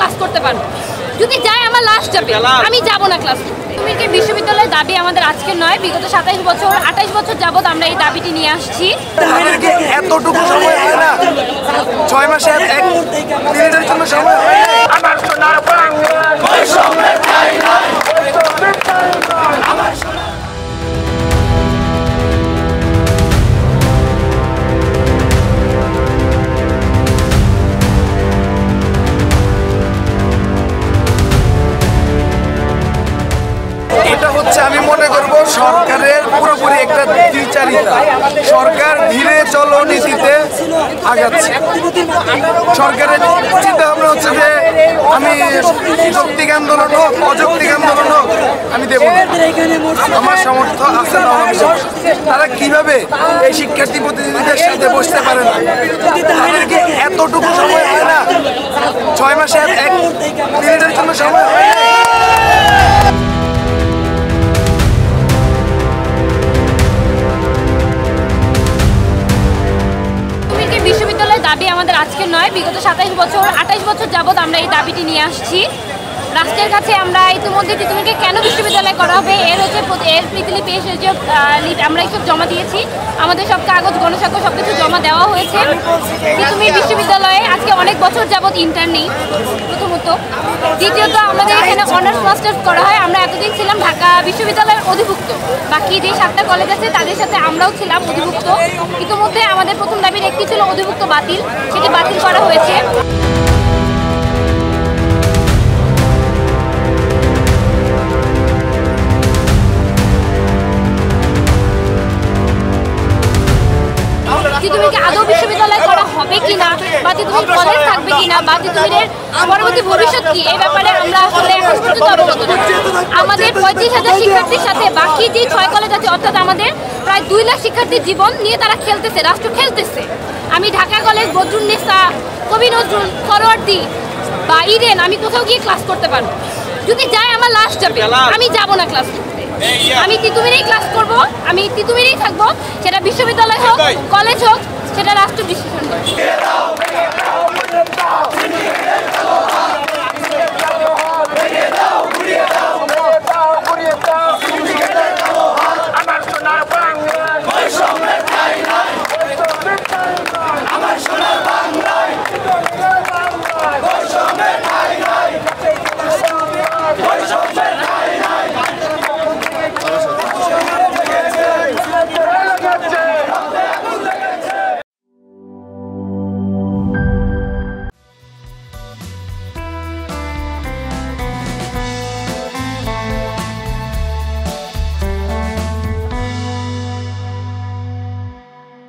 Class করতে পারবো, যদি যাই আমার লাস্ট যাবে, আমি যাব না ক্লাস। তুমিকে বিশ্ববিদ্যালয়ের দাবি আমাদের আজকে নয়, বিগত 27 বছর 28 বছর যাবত আমরা এই দাবিটি নিয়ে আসছি। এতটুকু সময় হয় না, 6 মাসে 1 মিনিটের জন্য সময় হয় না। আমার সোনার বাংলা বৈষম্যের ঠাঁই নয়, বৈষম্যের ঠাঁই নয়। এটা হচ্ছে আমি মনে করব সরকারের পুরোপুরি একটা দ্বিচারিতা। সরকার ধীরে চলো নীতিতে আগাচ্ছে। সরকারের চিন্তা ভাবনা হচ্ছে যে আমি যৌক্তিক আন্দোলন হোক অযৌক্তিক আন্দোলন হোক আমি দেব না, আমার সামর্থ্য আছে না। তারা কিভাবে এই শিক্ষার্থী প্রতিনিধিদের সাথে বসতে পারে না? তাদেরকে এতটুকু সময় হয় না, 6 মাসে 1 মিনিটের জন্য সময় হয় না। বিশ্ববিদ্যালয়ের দাবি আমাদের আজকে নয়, বিগত 27 বছর 28 বছর যাবত আমরা এই দাবিটি নিয়ে আসছি রাষ্ট্রের কাছে। আমরা ইতিমধ্যে তিতুমিরকে কেন বিশ্ববিদ্যালয় করা হবে এর প্রতিলিপি আমরা এইসব জমা দিয়েছি। আমাদের সব কাগজ গণস্বাক্ষর সবকিছু জমা দেওয়া হয়েছে। তিতুমির বিশ্ববিদ্যালয়ে আজকে অনেক বছর যাবত ইন্টার্ন নেই প্রথমত। দ্বিতীয়ত আমাদের এখানে অনার্স মাস্টার্স করা হয়। আমরা এতদিন ছিলাম ঢাকা বিশ্ববিদ্যালয়ের অধিভুক্ত, বাকি যে 7টা কলেজ আছে তাদের সাথে আমরাও ছিলাম অধিভুক্ত। ইতিমধ্যে আমাদের প্রথম দাবির একটি ছিল অধিভুক্ত বাতিল, সেটি বাতিল করা হয়েছে। তিতুমিরকে আদৌ বিশ্ববিদ্যালয় করা হবে কিনা, বা তিতুমির কলেজ থাকবে কিনা, বা তিতুমিরের পরবর্তী ভবিষ্যৎ কি, এই ব্যাপারে আমরা আসলে এখন পর্যন্ত অবগত না। আমাদের 35,000 শিক্ষার্থীর সাথে বাকি যে 6 কলেজ আছে, অর্থাৎ আমাদের প্রায় 2 লাখ শিক্ষার্থীর জীবন নিয়ে তারা খেলতেছে, রাষ্ট্র খেলতেছে। আমি ঢাকা কলেজ, বদরুন্নেসা, কবি নজরুল, ফরওয়ার্দী বা ইডেন আমি কোথাও গিয়ে ক্লাস করতে পারবো, যদি যাই আমার লাস্ট যাবে, আমি যাব না ক্লাস করতে। আমি তিতুমিরেই ক্লাস করব, আমি তিতুমিরেই থাকবো, সেটা বিশ্ববিদ্যালয় হোক কলেজ হোক, সেটা রাষ্ট্র ডিসিশন।